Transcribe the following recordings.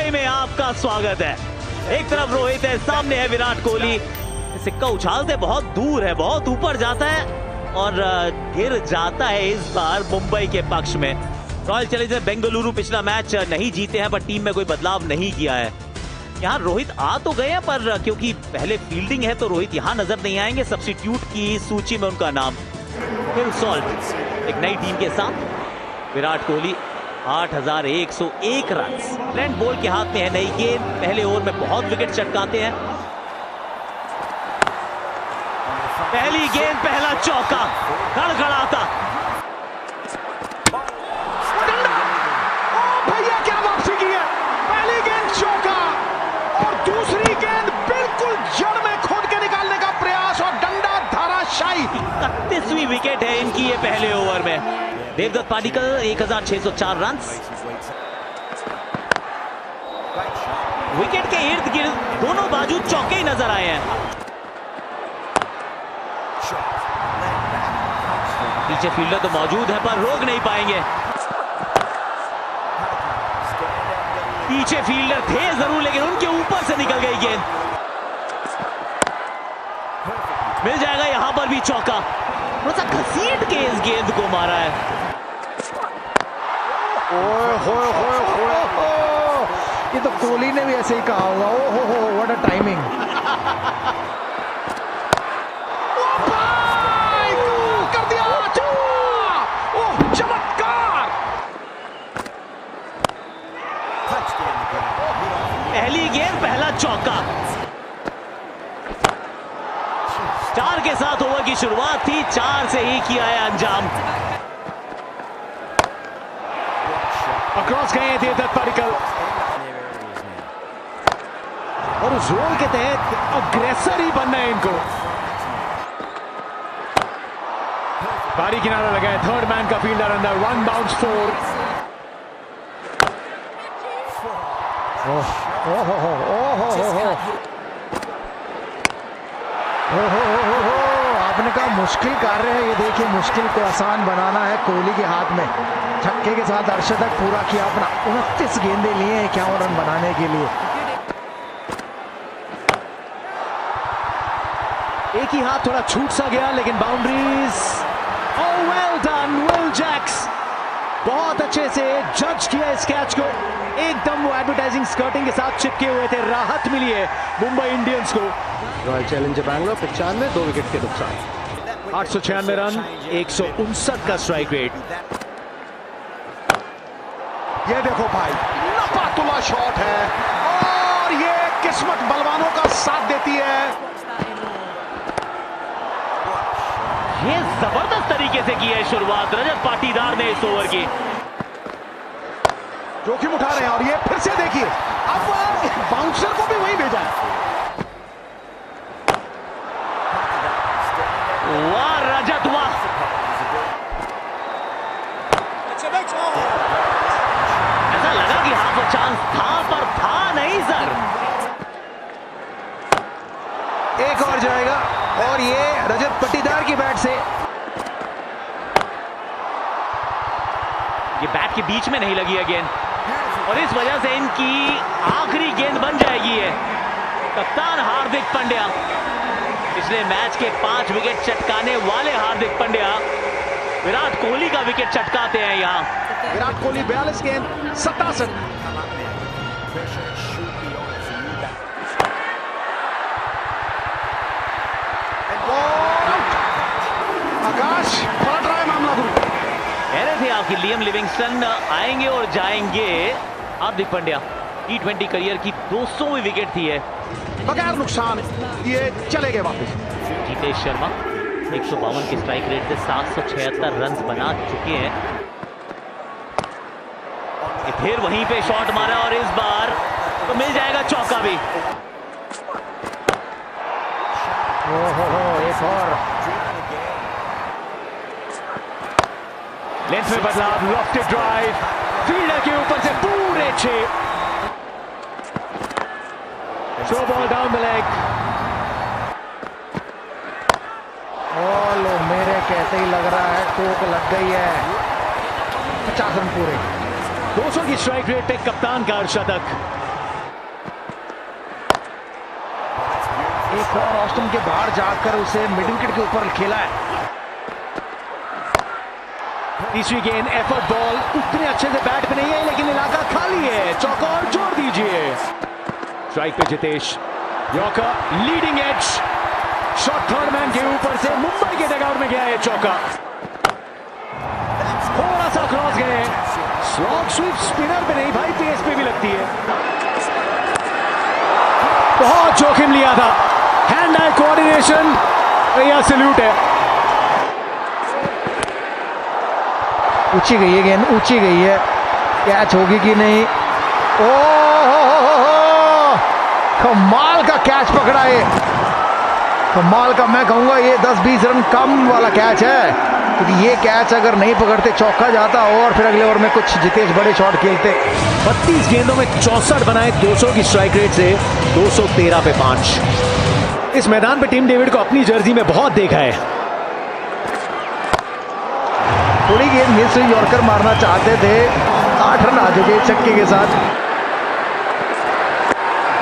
मुंबई में आपका स्वागत है। एक तरफ रोहित है, सामने है विराट कोहली। सिक्का उछालते बहुत दूर है, बहुत ऊपर जाता है और गिर जाता है इस बार मुंबई के पक्ष में। रॉयल चैलेंजर बेंगलुरु पिछला मैच नहीं जीते हैं, पर टीम में कोई बदलाव नहीं किया है। यहाँ रोहित आ तो गए हैं, पर क्योंकि पहले फील्डिंग है तो रोहित यहाँ नजर नहीं आएंगे। सब्स्टिट्यूट की सूची में उनका नाम फिल सॉल्ट। एक नई टीम के साथ Virat Kohli 8101 run. Trent Boult के हाथ में है नई गेंद। पहले ओवर में बहुत विकेट चटकाते हैं। पहली गेंद, पहला चौका, खड़खड़ाता। भैया क्या वापसी की है। पहली गेंद चौका और दूसरी गेंद बिल्कुल जड़ में खोद के निकालने का प्रयास और डंडा धाराशायी। 31वीं विकेट है इनकी ये पहले ओवर में। देवदत्त पाडिक्कल 1604 रन। विकेट के इर्द गिर्द दोनों बाजू चौके ही नजर आए हैं। पीछे फील्डर तो मौजूद है पर रोक नहीं पाएंगे। पीछे फील्डर थे जरूर, लेकिन उनके ऊपर से निकल गई गेंद। मिल जाएगा यहां पर भी चौका। थोड़ा सा घसीट के इस गेंद को मारा है। ये तो कोहली ने भी ऐसे ही कहा होगा। ओ हो व्हाट अ टाइमिंग। कर दिया, ओह चमत्कार। पहली गेंद, पहला चौका। 4 के साथ ओवर की शुरुआत थी, 4 से ही किया है अंजाम। अक्रॉस गए देवदत्त पाडिक्कल और उस रोल के तहत अग्रेसर ही बनना है इनको। बारी किनारा लगा है, थर्ड मैन का फील्डर अंदर, 1 बाउंस 4। आपने कहा मुश्किल कार्य है ये। देखिए, मुश्किल को आसान बनाना है कोहली के हाथ में। छक्के के साथ अर्शदक पूरा किया अपना। 29 गेंदें लिए 51 रन बनाने के लिए। एक ही हाथ थोड़ा छूट सा गया, लेकिन boundaries. Oh well done Will Jacks. बहुत अच्छे से जज किया इस कैच को। एकदम वो एडवर्टाइजिंग स्कर्टिंग के साथ चिपके हुए थे। राहत मिली है मुंबई इंडियंस को। रॉयल चैलेंजर बैंगलोर 95, 2 विकेट के नुकसान। 896 रन, 159 का स्ट्राइक रेट। ये देखो भाई, नपातुला शॉट है और ये किस्मत बलवानों का साथ देती है। ये जबरदस्त तरीके से की है शुरुआत रजत पाटीदार ने इस ओवर की। जोखिम उठा रहे हैं और ये फिर से देखिए, अब बाउंसर को भी वहीं भेजा है। वाह रजत, वाह। ऐसा लगा कि हाफ अ चांस था, पर था नहीं सर। एक और जाएगा और ये रजत पाटीदार की बैट से। ये बैट के बीच में नहीं लगी है गेंद और इस वजह से इनकी आखिरी गेंद बन जाएगी है। कप्तान हार्दिक पांड्या, पिछले मैच के 5 विकेट चटकाने वाले हार्दिक पांड्या विराट कोहली का विकेट चटकाते हैं यहाँ। विराट कोहली 42 गेंद 67। आकाश पलट रहा है मामला। कह रहे थे आपकी लियम लिविंगस्टन आएंगे और जाएंगे। हार्दिक पांड्या T20 करियर की 200वीं विकेट थी है। बगैर नुकसान ये चले गए वापस। जितेश शर्मा 152 के स्ट्राइक रेट से 776 रन बना चुके हैं। फिर वहीं पे शॉट मारा और इस बार तो मिल जाएगा चौका भी। एक और लेंथ में बदलाव, लॉफ्टेड ड्राइव, फील्डर के ऊपर से पूरे 6। Throw ball down the leg. लो, मेरे कहते ही लग रहा है टोक लग गई है। 50 रन पूरे। 200 की स्ट्राइक रेट पे कप्तान का अर्शदक। एक और ऑस्टन के बाहर जाकर उसे मिड विकेट के ऊपर खेला है। तीसरी गेंद एफर्ट बॉल उतने अच्छे से बैट पे नहीं है, लेकिन इलाका खाली है। चौका और जोड़ दीजिए। स्ट्राइक पे Jitesh, yorker leading edge shot third man के ऊपर से मुंबई के डगआउट में गया है चौका। थोड़ा सा क्रॉस गए, स्लॉग स्वीप स्पिनर पे नहीं भाई, पेस पे भी लगती है। बहुत जोखिम लिया था, हैंड आई कोऑर्डिनेशन, यह सैल्यूट है। ऊंची गई है गेंद, ऊंची गई है, कैच होगी कि नहीं। कमाल का कैच पकड़ा है, कमाल का। मैं कहूंगा ये 10-20 रन कम वाला कैच है, क्योंकि ये कैच अगर नहीं पकड़ते चौका जाता और फिर अगले ओवर में कुछ जितेश बड़े शॉट खेलते। 32 गेंदों में 64 बनाए 200 की स्ट्राइक रेट से 213 पे 5। इस मैदान पे टिम डेविड को अपनी जर्सी में बहुत देखा है। थोड़ी गेंद मिस हुई, यॉर्कर मारना चाहते थे, 8 रन आ चुके छक्के के साथ।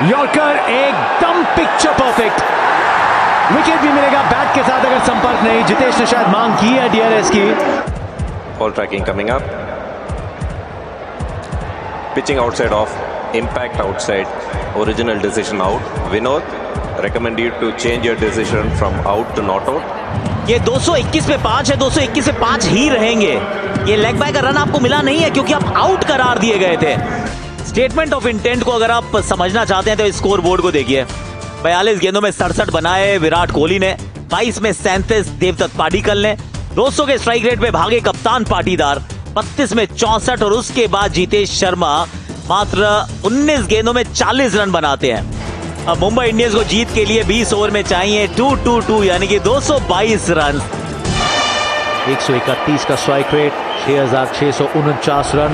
यॉर्कर एकदम पिक्चर परफेक्ट, विकेट भी मिलेगा बैट के साथ अगर संपर्क नहीं। जितेश ने शायद मांग की है डीआरएस की। Ball tracking coming up. Pitching outside off, impact outside, original decision out. Vinod, recommend you to change your decision from out to not out. ये 221 पे 5 है, 221 पे 5 ही रहेंगे। ये लेग बाय का रन आपको मिला नहीं है क्योंकि आप आउट करार दिए गए थे। स्टेटमेंट ऑफ इंटेंट को अगर आप समझना चाहते हैं तो स्कोर बोर्ड को देखिए। 42 गेंदों में 67 बनाए विराट कोहली ने, 22 में 37 देवदत्त पाडिक्कल ने, 200 के स्ट्राइक रेट पे भागे कप्तान पाटीदार, 32 में 64 और उसके बाद जितेश शर्मा मात्र 19 गेंदों में 40 रन बनाते हैं। अब मुंबई इंडियंस को जीत के लिए 20 ओवर में चाहिए 222 यानी कि 222 रन। 131 का स्ट्राइक रेट, 6,649 रन।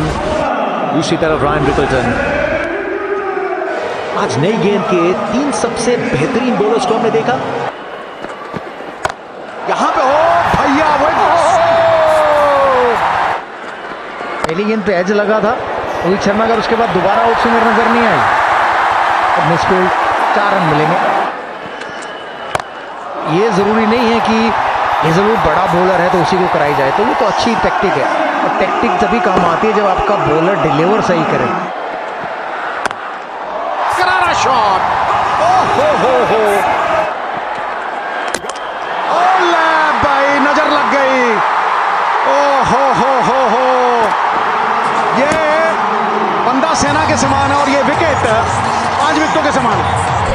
दूसरी तरफ रायन रिकल्टन। आज नई गेंद के 3 सबसे बेहतरीन बॉलर्स को हमने देखा। यहां पे हो भैया, पहली गेंद पे एज लगा था रोहित शर्मा का, उसके बाद दोबारा आउट स्विंगर नजर नहीं आई। अब मिसफील्ड, 4 रन मिलेंगे। ये जरूरी नहीं है कि हेजलवुड बड़ा बॉलर है तो उसी को कराई जाए, तो वो तो अच्छी टैक्टिक है, और टैक्टिक तभी काम आती है जब आपका बॉलर डिलीवर सही करे। करारा शॉट, हो ओले भाई, नजर लग गई। हो ये बंदा सेना के समान है और ये विकेट 5 विकेटों के समान है।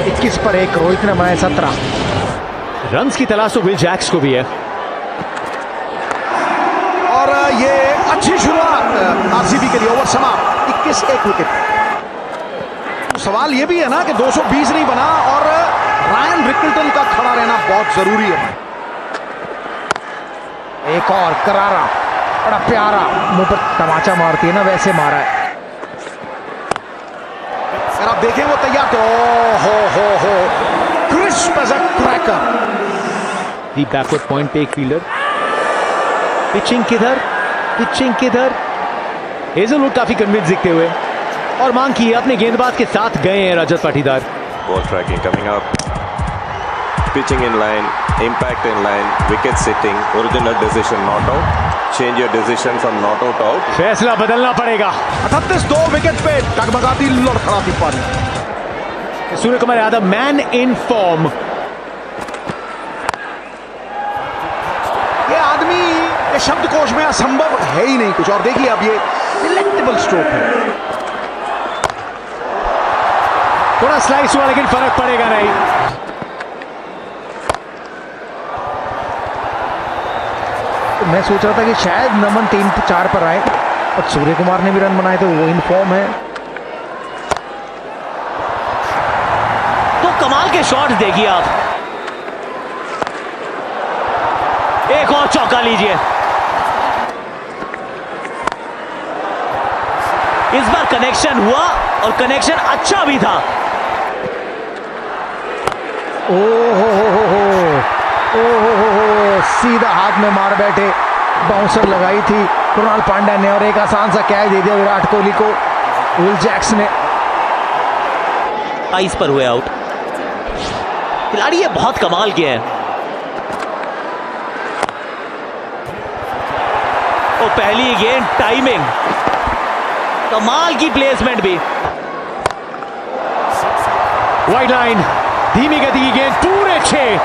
21 पर 1, रोहित ने बनाए 17 रन्स की तलाश तो विल जैक्स को भी है। और ये अच्छी शुरुआत आरसीबी के लिए। ओवर समाप्त, 21-1 विकेट। तो सवाल ये भी है ना कि 220 नहीं बना और रायन रिकल्टन का खड़ा रहना बहुत जरूरी है। एक और करारा, बड़ा प्यारा, मुंह पर तमाचा मारती है ना, वैसे मारा है। अगर आप देखें वो तैयार तो हो crisp as a cracker. The backward point पे एक फील्डर। पिचिंग किधर? हेजलवुड काफी कन्विंस दिखते हुए और मांग की अपने गेंदबाज के साथ गए हैं Rajat Patidar. Ball tracking coming up. Pitching in line, impact in line, wicket sitting, original decision not out. Change your decision from not out to out. फैसला बदलना पड़ेगा। 38 2 विकेट पे टगमगाती लड़खड़ाती पारी। Surya Kumar Yadav man in form. ये आदमी ये शब्दकोश में असंभव है ही नहीं कुछ। और देखिए अब ये डिलेक्टेबल स्ट्रोक है। थोड़ा स्लाइस हुआ लेकिन फर्क पड़ेगा नहीं। तो मैं सोच रहा था कि शायद नमन 3-4 पर आए, और सूर्य कुमार ने भी रन बनाए तो वो इन फॉर्म है। तो कमाल के शॉट देखिए आप। एक और चौका लीजिए। इस बार कनेक्शन हुआ और कनेक्शन अच्छा भी था। सीधा हाथ में मार बैठे, बाउंसर लगाई थी कृणाल पांड्या ने और एक आसान सा कैच दे दिया विराट कोहली को विल जैक्स ने। 22 पर हुए आउट। खिलाड़ी ये बहुत कमाल किया है। और पहली गेंद टाइमिंग, कमाल की प्लेसमेंट भी। वाइड लाइन, धीमी गति की गेंद, पूरे 6।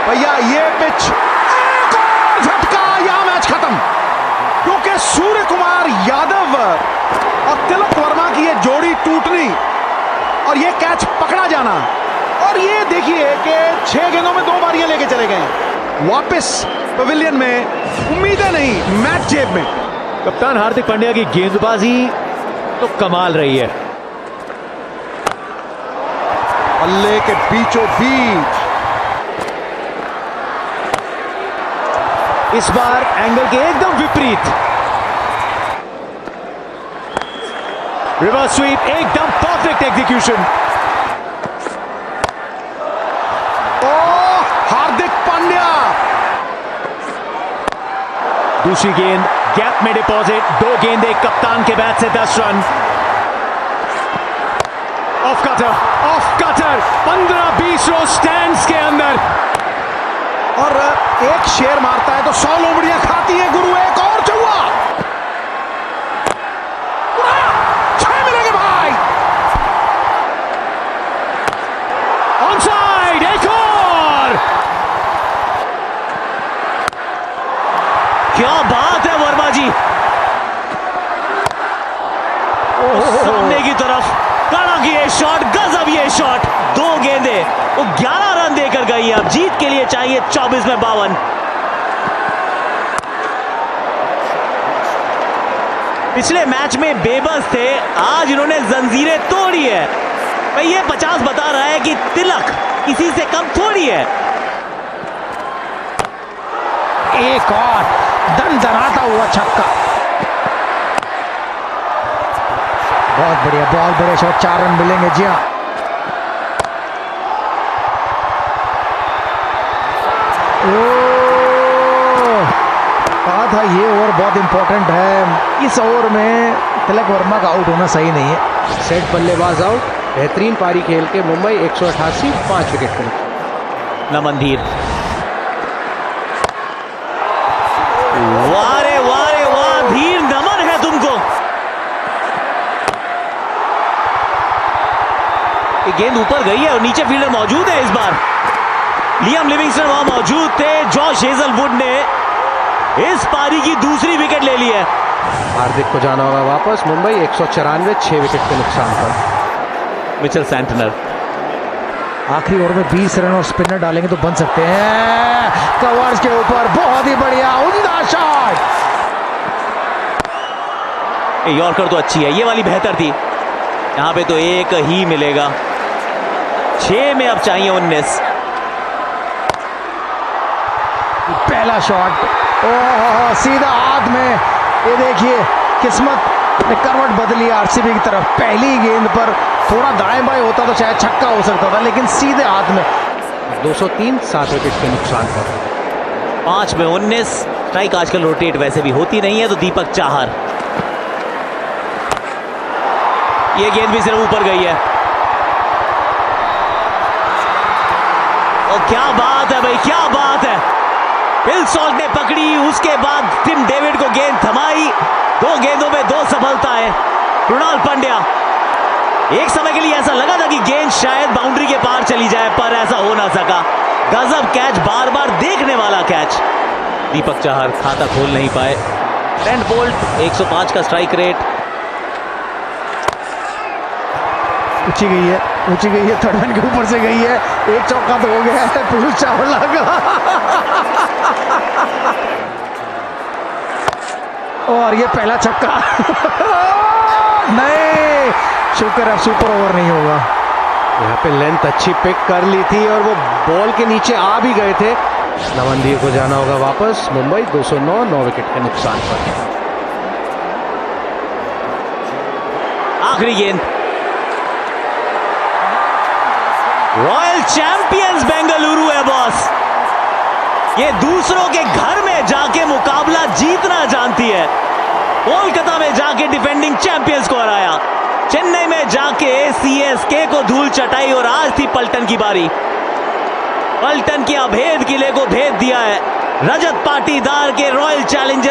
भैया ये पिच, एक और झटका, यहां मैच खत्म। क्योंकि सूर्य कुमार यादव और तिलक वर्मा की ये जोड़ी टूटनी और ये कैच पकड़ा जाना, और ये देखिए कि 6 गेंदों में 2 बारियां लेके चले गए वापस पवेलियन में। उम्मीदें नहीं, मैच जेब में। कप्तान हार्दिक पांड्या की गेंदबाजी तो कमाल रही है। बल्ले के बीचों बीच, इस बार एंगल के एकदम विपरीत। रिवर्स स्वीप, एकदम परफेक्ट एग्जीक्यूशन। ओ हार्दिक पांड्या। दूसरी गेंद गैप में डिपॉजिट, 2 गेंदे कप्तान के बैट से 10 रन। ऑफ कटर 15-20 रो स्टैंड्स के अंदर। और एक शेर मारता है तो 100 लोमड़ियां खाती है गुरु। एक और चौका, 6 मिलेंगे भाई। ऑनसाइड, एक और। क्या बात है वर्मा जी, सामने की तरफ कड़ा की ये शॉट, गजब ये शॉट। 2 गेंदे, वो 11 रन देकर गई है। अब जीत के लिए चाहिए 24 में 52। पिछले मैच में बेबस थे, आज इन्होंने जंजीरें तोड़ी है। भाई ये 50 बता रहा है कि तिलक किसी से कम थोड़ी है। एक और दनदनाता हुआ छक्का, बहुत बढ़िया बॉल, बड़े शॉट, 4 रन मिलेंगे। जी हाँ, कहा था ये ओवर बहुत इंपॉर्टेंट है। इस ओवर में तिलक वर्मा का आउट होना सही नहीं है। सेट बल्लेबाज आउट। बेहतरीन पारी खेल के मुंबई 188, 5 विकेट पर। नमनधीर, वारे वारे वाह धीर, नमन है तुमको। ये गेंद ऊपर गई है और नीचे फील्डर मौजूद है। इस बार लियाम लिविंगस्टन वहां मौजूद थे। जॉश हेजलवुड ने इस पारी की दूसरी विकेट ले ली है। हार्दिक को जाना होगा वापस। मुंबई 194, 6 विकेट के नुकसान पर। मिचेल सैंटनर, आखिरी ओवर में 20 रन और स्पिनर डालेंगे तो बन सकते हैं। कवर्स के ऊपर बहुत ही बढ़िया उम्दा शॉट। यॉर्कर तो अच्छी है, ये वाली बेहतर थी। यहां पे तो एक ही मिलेगा। 6 में अब चाहिए 19। पहला शॉट, ओह सीधा हाथ में। ये देखिए किस्मत ने करवट बदली आरसीबी की तरफ। पहली गेंद पर थोड़ा दाएं बाएं होता तो शायद छक्का हो सकता था, लेकिन सीधे हाथ में। 203, 7 विकेट के नुकसान पर। 5 में 19। स्ट्राइक आजकल रोटेट वैसे भी होती नहीं है, तो दीपक चाहर, ये गेंद भी सिर्फ ऊपर गई है। और क्या बात है भाई, क्या बात है। फिल सॉल्ट ने पकड़ी, उसके बाद टिम डेविड को गेंद थमाई। 2 गेंदों में 2 सफलताएं। कृणाल पंड्या, एक समय के लिए ऐसा लगा था कि गेंद शायद बाउंड्री के पार चली जाए, पर ऐसा हो ना सका। गजब कैच, बार बार देखने वाला कैच। दीपक चाहर खाता खोल नहीं पाए। ट्रेंट बोल्ट 105 का स्ट्राइक रेट। ऊंची गई है, ऊंची गई है, थर्ड मैन के ऊपर से गई है। एक चौका तो हो गया है पीयूष चावला का। और ये पहला छक्का। नहीं, शुक्र है सुपर ओवर नहीं होगा। यहाँ पे लेंथ अच्छी पिक कर ली थी और वो बॉल के नीचे आ भी गए थे। नवनदीप को जाना होगा वापस। मुंबई 209, 9 विकेट के नुकसान पर। आखिरी गेंद। रॉयल चैंपियंस बेंगलुरु है बॉस। ये दूसरों के घर में जाके मुकाबला जीतना जानती है। कोलकाता में जाके डिफेंडिंग चैंपियंस को हराया। चेन्नई में जाके सीएसके को धूल चटाई और आज थी पलटन की बारी। पलटन के अभेद किले को भेद दिया है रजत पाटीदार के रॉयल चैलेंजर्स